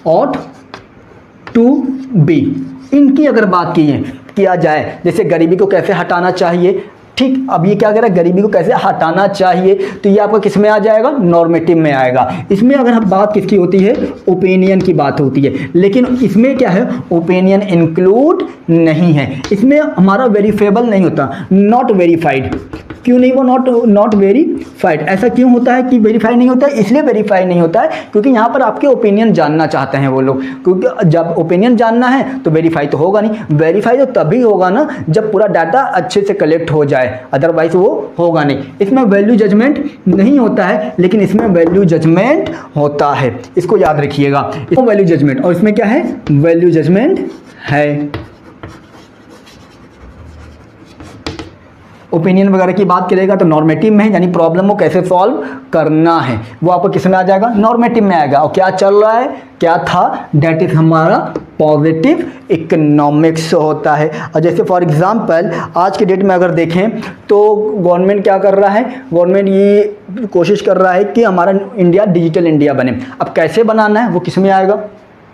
ought to be, इनकी अगर बात किया जाए, जैसे गरीबी को कैसे हटाना चाहिए, ठीक। अब ये क्या कह रहा है, गरीबी को कैसे हटाना चाहिए, तो ये आपका किस में आ जाएगा, नॉर्मेटिव में आएगा। इसमें अगर हम बात किसकी होती है, ओपिनियन की बात होती है, लेकिन इसमें क्या है, ओपिनियन इंक्लूड नहीं है, इसमें हमारा वेरीफेबल नहीं होता, नॉट वेरीफाइड। क्यों नहीं, वो नॉट वेरीफाइड, ऐसा क्यों होता है कि वेरीफाई नहीं होता है, इसलिए वेरीफाई नहीं होता है क्योंकि यहाँ पर आपके ओपिनियन जानना चाहते हैं वो लोग, क्योंकि जब ओपिनियन जानना है तो वेरीफाई तो होगा नहीं, वेरीफाई तो तभी होगा ना जब पूरा डाटा अच्छे से कलेक्ट हो जाए, अदरवाइज वो होगा नहीं। इसमें वैल्यू जजमेंट नहीं होता है, लेकिन इसमें वैल्यू जजमेंट होता है, इसको याद रखिएगा, इसमें वैल्यू जजमेंट, और इसमें क्या है, वैल्यू जजमेंट है। ओपिनियन वगैरह की बात करेगा तो नॉर्मेटिव में है, यानी प्रॉब्लम को कैसे सॉल्व करना है वो आपको किस में आ जाएगा, नॉर्मेटिव में आएगा। और क्या चल रहा है, क्या था, डेट इज हमारा पॉजिटिव इकोनॉमिक्स होता है। और जैसे फॉर एग्जांपल आज के डेट में अगर देखें तो गवर्नमेंट क्या कर रहा है, गवर्नमेंट ये कोशिश कर रहा है कि हमारा इंडिया डिजिटल इंडिया बने। अब कैसे बनाना है वो किस में आएगा,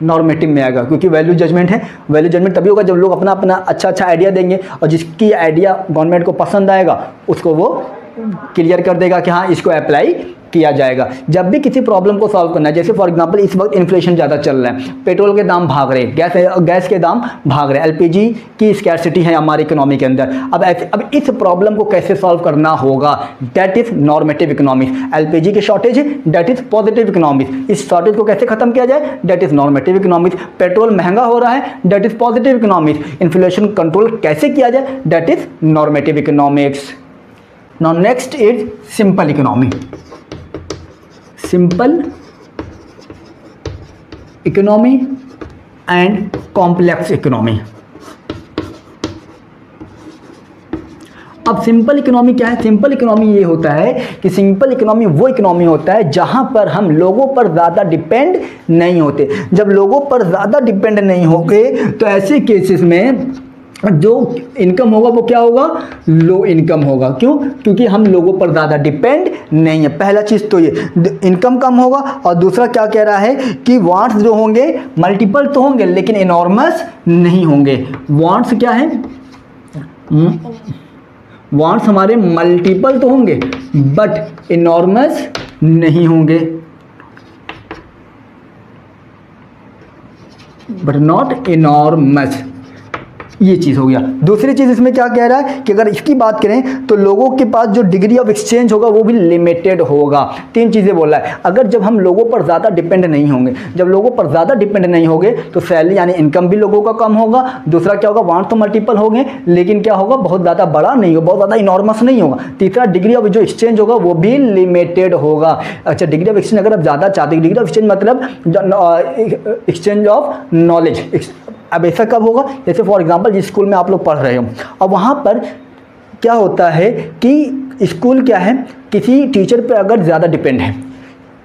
नॉर्मेटिव में आएगा, क्योंकि वैल्यू जजमेंट है। वैल्यू जजमेंट तभी होगा जब लोग अपना अपना अच्छा आइडिया देंगे, और जिसकी आइडिया गवर्नमेंट को पसंद आएगा उसको वो क्लियर कर देगा कि हाँ इसको अप्लाई किया जाएगा। जब भी किसी प्रॉब्लम को सॉल्व करना है, जैसे फॉर एग्जांपल इस वक्त इन्फ्लेशन ज़्यादा चल रहा है, पेट्रोल के दाम भाग रहे हैं, गैस के दाम भाग रहे हैं, एलपीजी की स्कैरसिटी है हमारी इकोनॉमी के अंदर। अब इस प्रॉब्लम को कैसे सॉल्व करना होगा, that is normative economics. LPG की शॉर्टेज है, दैट इज पॉजिटिव इकोनॉमिक्स। इस शॉर्टेज को कैसे खत्म किया जाए, that is normative economics. Petrol महंगा हो रहा है, that is positive economics. Inflation control कैसे किया जाए, that is normative economics. Now next is simple economy. Simple economy and complex economy. अब सिंपल इकोनॉमी क्या है, सिंपल इकोनॉमी ये होता है कि सिंपल इकोनॉमी वो इकोनॉमी होता है जहां पर हम लोगों पर ज़्यादा डिपेंड नहीं होते। जब लोगों पर ज़्यादा डिपेंड नहीं होंगे तो ऐसे केसेस में जो इनकम होगा वो क्या होगा, लो इनकम होगा। क्यों, क्योंकि हम लोगों पर ज़्यादा डिपेंड नहीं है। पहला चीज़ तो ये इनकम कम होगा, और दूसरा क्या कह रहा है कि वांट्स जो होंगे मल्टीपल तो होंगे लेकिन इनॉर्मस नहीं होंगे। वांट्स क्या है, वांट्स हमारे मल्टीपल तो होंगे बट इनॉर्मस नहीं होंगे, बट नॉट इनॉर्मस, ये चीज़ हो गया। दूसरी चीज़ इसमें क्या कह रहा है कि अगर इसकी बात करें तो लोगों के पास जो डिग्री ऑफ एक्सचेंज होगा वो भी लिमिटेड होगा। तीन चीज़ें बोला है, अगर जब हम लोगों पर ज़्यादा डिपेंड नहीं होंगे, जब लोगों पर ज़्यादा डिपेंड नहीं होंगे तो सैलरी यानी इनकम भी लोगों का कम होगा। दूसरा क्या होगा, वांट तो मल्टीपल होंगे लेकिन क्या होगा, बहुत ज़्यादा बड़ा नहीं होगा, बहुत ज़्यादा इनॉर्मस नहीं होगा। तीसरा डिग्री ऑफ जो एक्सचेंज होगा वो भी लिमिटेड होगा। अच्छा, डिग्री ऑफ एक्सचेंज अगर आप ज़्यादा चाहते हैं, डिग्री ऑफ एक्सचेंज मतलब एक्सचेंज ऑफ नॉलेज। अब ऐसा कब होगा, जैसे फॉर एग्जांपल जिस स्कूल में आप लोग पढ़ रहे हो, अब वहाँ पर क्या होता है कि स्कूल क्या है, किसी टीचर पे अगर ज़्यादा डिपेंड है,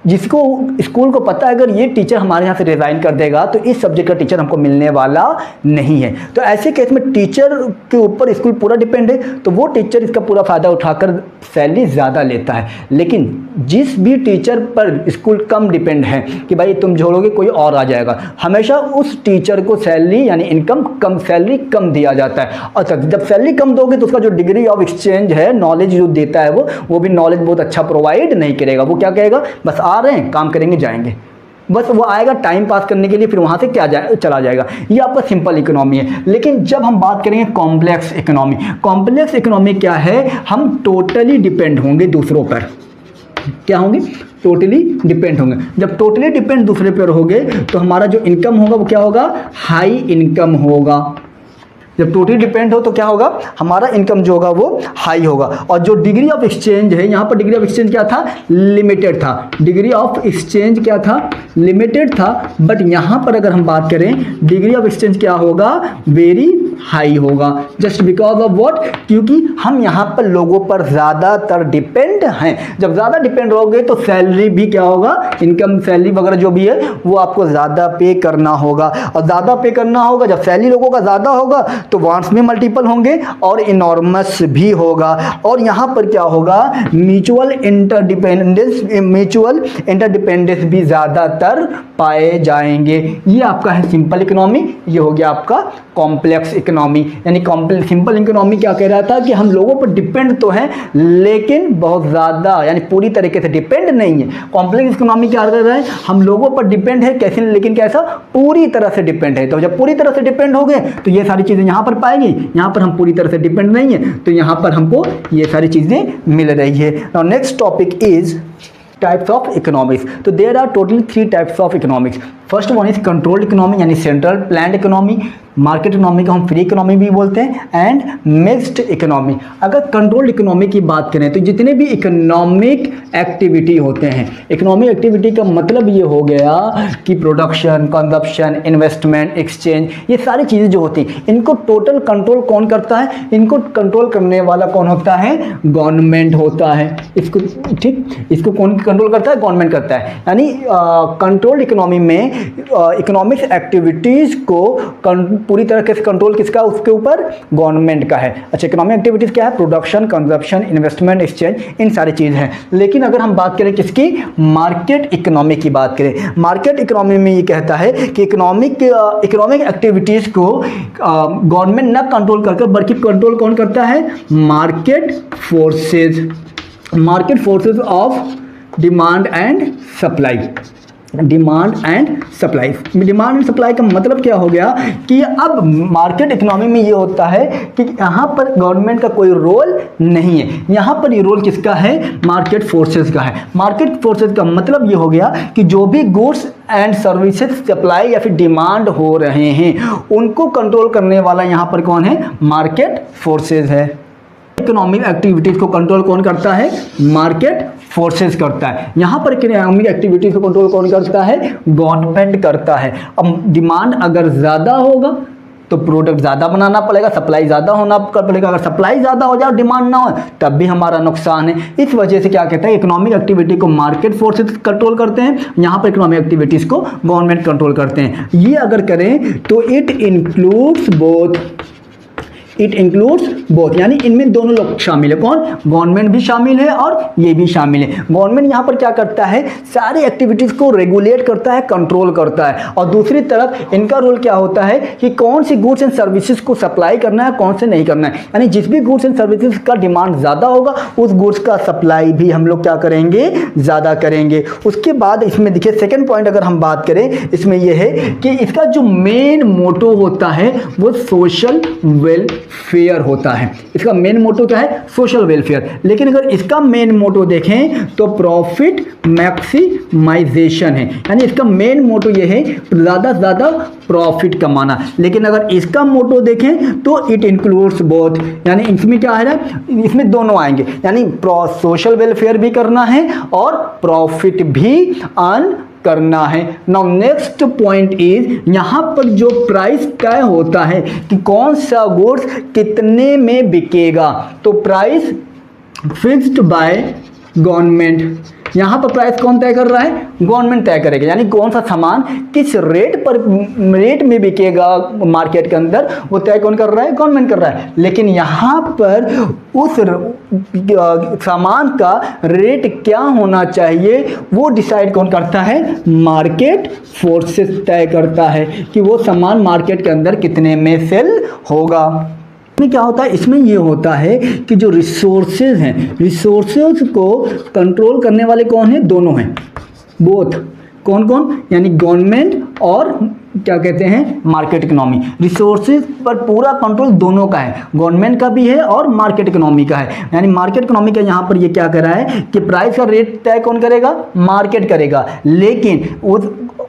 जिसको स्कूल को पता है अगर ये टीचर हमारे यहाँ से रिज़ाइन कर देगा तो इस सब्जेक्ट का टीचर हमको मिलने वाला नहीं है, तो ऐसे केस में टीचर के ऊपर स्कूल पूरा डिपेंड है, तो वो टीचर इसका पूरा फ़ायदा उठाकर सैलरी ज़्यादा लेता है। लेकिन जिस भी टीचर पर स्कूल कम डिपेंड है कि भाई तुम छोड़ोगे कोई और आ जाएगा, हमेशा उस टीचर को सैलरी यानी इनकम कम, सैलरी कम दिया जाता है। और जब सैलरी कम दोगे तो उसका जो डिग्री ऑफ एक्सचेंज है, नॉलेज जो देता है वो भी नॉलेज बहुत अच्छा प्रोवाइड नहीं करेगा। वो क्या कहेगा, बस आ रहे हैं काम करेंगे जाएंगे, बस वो आएगा टाइम पास करने के लिए, फिर वहाँ से चला जाएगा। ये आपका सिंपल इकोनॉमी है। लेकिन जब हम बात करेंगे कॉम्प्लेक्स इकोनॉमी, कॉम्प्लेक्स इकोनॉमी क्या है, हम टोटली डिपेंड होंगे दूसरों पर। क्या होंगे, टोटली डिपेंड होंगे। जब टोटली डिपेंड दूसरे पर होंगे तो हमारा जो इनकम होगा वो क्या होगा, हाई इनकम होगा। जब टोटली डिपेंड हो तो क्या होगा, हमारा इनकम जो होगा वो हाई होगा। और जो डिग्री ऑफ एक्सचेंज है, यहाँ पर डिग्री ऑफ एक्सचेंज क्या था, लिमिटेड था। डिग्री ऑफ एक्सचेंज क्या था, लिमिटेड था। बट यहाँ पर अगर हम बात करें डिग्री ऑफ एक्सचेंज क्या होगा, वेरी हाई होगा। जस्ट बिकॉज ऑफ व्हाट, क्योंकि हम यहाँ पर लोगों पर ज़्यादातर डिपेंड हैं। जब ज़्यादा डिपेंड रहोगे तो सैलरी भी क्या होगा, इनकम सैलरी वगैरह जो भी है वो आपको ज़्यादा पे करना होगा। और ज़्यादा पे करना होगा, जब सैलरी लोगों का ज़्यादा होगा तो वांट्स में मल्टीपल होंगे और इनॉर्मस भी होगा। और यहाँ पर क्या होगा, म्यूचुअल इंटरडिपेंडेंस भी ज़्यादातर पाए जाएंगे। ये आपका है सिंपल इकोनॉमी, ये हो गया आपका कॉम्प्लेक्स इकोनॉमी। यानी सिंपल इकोनॉमी क्या कह रहा था कि हम लोगों पर डिपेंड तो है लेकिन बहुत ज़्यादा, यानी पूरी तरीके से डिपेंड नहीं है। कॉम्प्लेक्स इकोनॉमी क्या कर रहा है, हम लोगों पर डिपेंड है कैसे, लेकिन कैसा, पूरी तरह से डिपेंड है। तो जब पूरी तरह से डिपेंड हो गए तो ये सारी चीज़ें यहाँ पर पाएंगी। यहाँ पर हम पूरी तरह से डिपेंड नहीं है तो यहाँ पर हमको ये सारी चीज़ें मिल रही है। Now next topic is types of economics. तो there are totally 3 types of economics. First one is controlled economy यानी central planned economy, market economy को हम फ्री इकोनॉमी भी बोलते हैं, एंड मिक्स्ड इकोनॉमी। अगर कंट्रोल्ड इकोनॉमी की बात करें तो जितने भी इकोनॉमिक एक्टिविटी होते हैं, इकोनॉमिक एक्टिविटी का मतलब ये हो गया कि प्रोडक्शन, कंजप्शन, इन्वेस्टमेंट, एक्सचेंज, ये सारी चीज़ें जो होती हैं इनको टोटल कंट्रोल कौन करता है, इनको कंट्रोल करने वाला कौन होता है, गवर्नमेंट होता है। इसको ठीक, इसको कौन कंट्रोल करता है, गवर्नमेंट करता है। यानी कंट्रोल्ड इकोनॉमी में इकोनॉमिक्स एक्टिविटीज़ को पूरी तरह से कंट्रोल किसका, उसके ऊपर गवर्नमेंट का है। अच्छा, इकोनॉमिक एक्टिविटीज क्या है, प्रोडक्शन, कंजप्शन, इन्वेस्टमेंट, एक्सचेंज, इन सारी चीज़ हैं। लेकिन अगर हम बात करें किसकी, मार्केट इकोनॉमी की बात करें, मार्केट इकोनॉमी में ये कहता है कि इकोनॉमिक एक्टिविटीज़ को गवर्नमेंट ना कंट्रोल करके बल्कि कंट्रोल कौन करता है, market forces of demand and supply. Demand and supply, demand and supply का मतलब क्या हो गया कि अब मार्केट इकोनॉमी में ये होता है कि यहाँ पर गवर्नमेंट का कोई रोल नहीं है। यहाँ पर ये रोल किसका है, मार्केट फोर्सेस का है। मार्केट फोर्सेस का मतलब ये हो गया कि जो भी गुड्स एंड सर्विसेज सप्लाई या फिर डिमांड हो रहे हैं उनको कंट्रोल करने वाला यहाँ पर कौन है, मार्केट फोर्सेस है। इकोनॉमिक एक्टिविटीज को कंट्रोल कौन करता है, मार्केट फोर्सेस करता है। यहाँ पर इकोनॉमिक एक्टिविटीज को कंट्रोल कौन करता है, गवर्नमेंट करता है। अब डिमांड अगर ज़्यादा होगा तो प्रोडक्ट ज़्यादा बनाना पड़ेगा, सप्लाई ज़्यादा होना पड़ेगा। अगर सप्लाई ज़्यादा हो जाए और डिमांड ना हो तब भी हमारा नुकसान है। इस वजह से क्या कहता है, इकोनॉमिक एक्टिविटी को मार्केट फोर्सेस कंट्रोल करते हैं, यहाँ पर इकोनॉमिक एक्टिविटीज़ को गवर्नमेंट कंट्रोल करते हैं। ये अगर करें तो इट इंक्लूड्स बोथ, यानी इनमें दोनों लोग शामिल है। कौन, गवर्नमेंट भी शामिल है और ये भी शामिल है। गवर्नमेंट यहाँ पर क्या करता है, सारी एक्टिविटीज़ को रेगुलेट करता है, कंट्रोल करता है। और दूसरी तरफ इनका रोल क्या होता है कि कौन सी गुड्स एंड सर्विसेज को सप्लाई करना है, कौन से नहीं करना है। यानी जिस भी गुड्स एंड सर्विसेज का डिमांड ज़्यादा होगा उस गुड्स का सप्लाई भी हम लोग क्या करेंगे, ज़्यादा करेंगे। उसके बाद इसमें देखिए सेकेंड पॉइंट अगर हम बात करें इसमें यह है कि इसका जो मेन मोटो होता है वो सोशल वेलफेयर होता है। इसका मेन मोटो क्या है, सोशल वेलफेयर। लेकिन अगर इसका मेन मोटो देखें तो प्रॉफिट मैक्सिमाइजेशन है। यानी इसका मेन मोटो ये है ज़्यादा से ज़्यादा प्रॉफिट कमाना। लेकिन अगर इसका मोटो देखें तो इट इंक्लूड्स बोथ, यानी इसमें क्या है ना, इसमें दोनों आएंगे। यानी सोशल वेलफेयर भी करना है और प्रॉफिट भी अर्न करना है। नाउ नेक्स्ट पॉइंट इज, यहाँ पर जो प्राइस तय होता है कि कौन सा गुड्स कितने में बिकेगा, तो प्राइस फिक्स्ड बाय गवर्नमेंट। यहाँ पर प्राइस कौन तय कर रहा है, गवर्नमेंट तय करेगा। यानी कौन सा सामान किस रेट में बिकेगा मार्केट के अंदर वो तय कौन कर रहा है, गवर्नमेंट कर रहा है। लेकिन यहाँ पर उस सामान का रेट क्या होना चाहिए वो डिसाइड कौन करता है, मार्केट फोर्सेस तय करता है कि वो सामान मार्केट के अंदर कितने में सेल होगा। इसमें क्या होता है, इसमें ये होता है कि जो रिसोर्सेज हैं, रिसोर्सेज को कंट्रोल करने वाले कौन हैं, दोनों हैं, बोथ। कौन कौन, यानी गवर्नमेंट और क्या कहते हैं, मार्केट इकोनॉमी। रिसोर्सेज पर पूरा कंट्रोल दोनों का है, गवर्नमेंट का भी है और मार्केट इकोनॉमी का है। यानी मार्केट इकोनॉमी का यहाँ पर ये क्या कर रहा है कि प्राइस का रेट तय कौन करेगा, मार्केट करेगा। लेकिन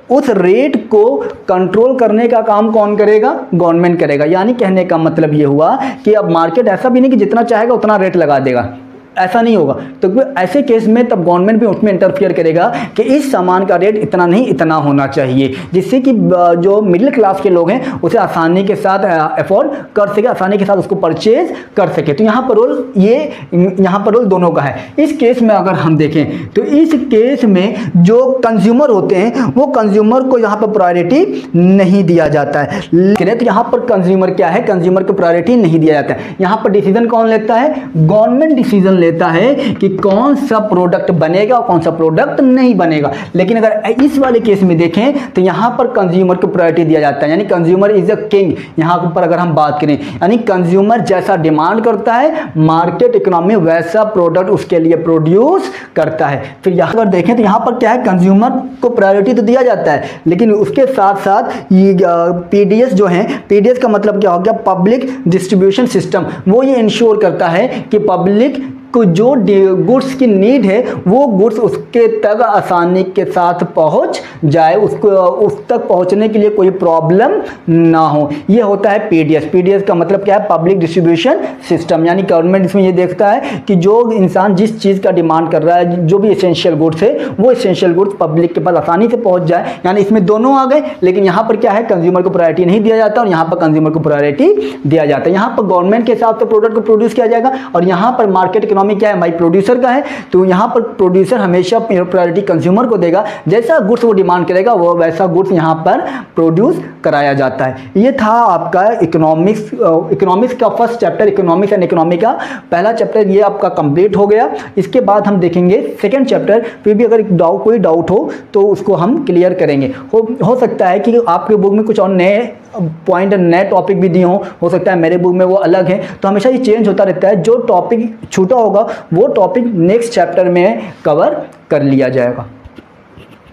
उस रेट को कंट्रोल करने का काम कौन करेगा? गवर्नमेंट करेगा। यानी कहने का मतलब ये हुआ कि अब मार्केट ऐसा भी नहीं कि जितना चाहेगा उतना रेट लगा देगा, ऐसा नहीं होगा। तो ऐसे केस में तब गवर्नमेंट भी उसमें इंटरफियर करेगा कि इस सामान का रेट इतना नहीं इतना होना चाहिए, जिससे कि जो मिडिल क्लास के लोग हैं उसे आसानी के साथ अफोर्ड कर सके, आसानी के साथ उसको परचेज कर सके। तो यहाँ पर रोल दोनों का है। इस केस में अगर हम देखें तो इस केस में जो कंज्यूमर होते हैं वो कंज्यूमर को यहाँ पर प्रायोरिटी नहीं दिया जाता है। तो यहाँ पर कंज्यूमर क्या है? कंज्यूमर को प्रायोरिटी नहीं दिया जाता है। यहाँ पर डिसीजन कौन लेता है? गवर्नमेंट डिसीजन लेता है कि कौन सा प्रोडक्ट बनेगा और कौन सा प्रोडक्ट नहीं बनेगा। लेकिन अगर इस वाले केस में देखें तो यहां पर कंज्यूमर को प्रायोरिटी दिया जाता है, यानी कंज्यूमर इज अ किंग। यहां पर अगर हम बात करें, यानी कंज्यूमर जैसा डिमांड करता है मार्केट इकोनॉमी वैसा प्रोडक्ट उसके लिए प्रोड्यूस करता है। फिर यहां पर देखें तो यहां पर क्या है? कंज्यूमर को प्रायोरिटी तो दिया जाता है, लेकिन उसके साथ साथ ये पीडीएस जो है, पीडीएस का मतलब क्या हो गया? Public distribution system. वो ये इंश्योर करता है कि पब्लिक को जो गुड्स की नीड है वो गुड्स उसके तक आसानी के साथ पहुंच जाए, उसको उस तक पहुंचने के लिए कोई प्रॉब्लम ना हो। ये होता है पीडीएस। पीडीएस का मतलब क्या है? Public distribution system. यानी गवर्नमेंट इसमें ये देखता है कि जो इंसान जिस चीज़ का डिमांड कर रहा है, जो भी एसेंशियल गुड्स है, वो एसेंशियल गुड्स पब्लिक के पास आसानी से पहुंच जाए। यानी इसमें दोनों आ गए, लेकिन यहाँ पर क्या है? कंज्यूमर को प्रायोरिटी नहीं दिया जाता और यहाँ पर कंज्यूमर को प्रायोरिटी दिया जाता है। यहाँ पर गवर्नमेंट के हिसाब से प्रोडक्ट को प्रोड्यूस किया जाएगा और यहाँ पर मार्केट इकोनॉमी क्या है? भाई प्रोड्यूसर का है। तो यहाँ पर प्रोड्यूसर हमेशा प्रायोरिटी कंज्यूमर को देगा, जैसा गुड्स वो डिमांड करेगा वो वैसा गुड्स यहाँ पर प्रोड्यूस कराया जाता है। ये था आपका इकोनॉमिक्स का first chapter, economics and economy का पहला चैप्टर ये आपका कंप्लीट हो गया। इसके बाद हम देखेंगे सेकंड चैप्टर। फिर भी अगर कोई डाउट हो तो उसको हम क्लियर करेंगे। हो सकता है कि आपके बुक में कुछ और नए पॉइंट, नए टॉपिक भी दिए हो सकता है मेरे बुक में वो अलग है। तो हमेशा ये चेंज होता रहता है। जो टॉपिक छूटा होगा वो टॉपिक नेक्स्ट चैप्टर में कवर कर लिया जाएगा।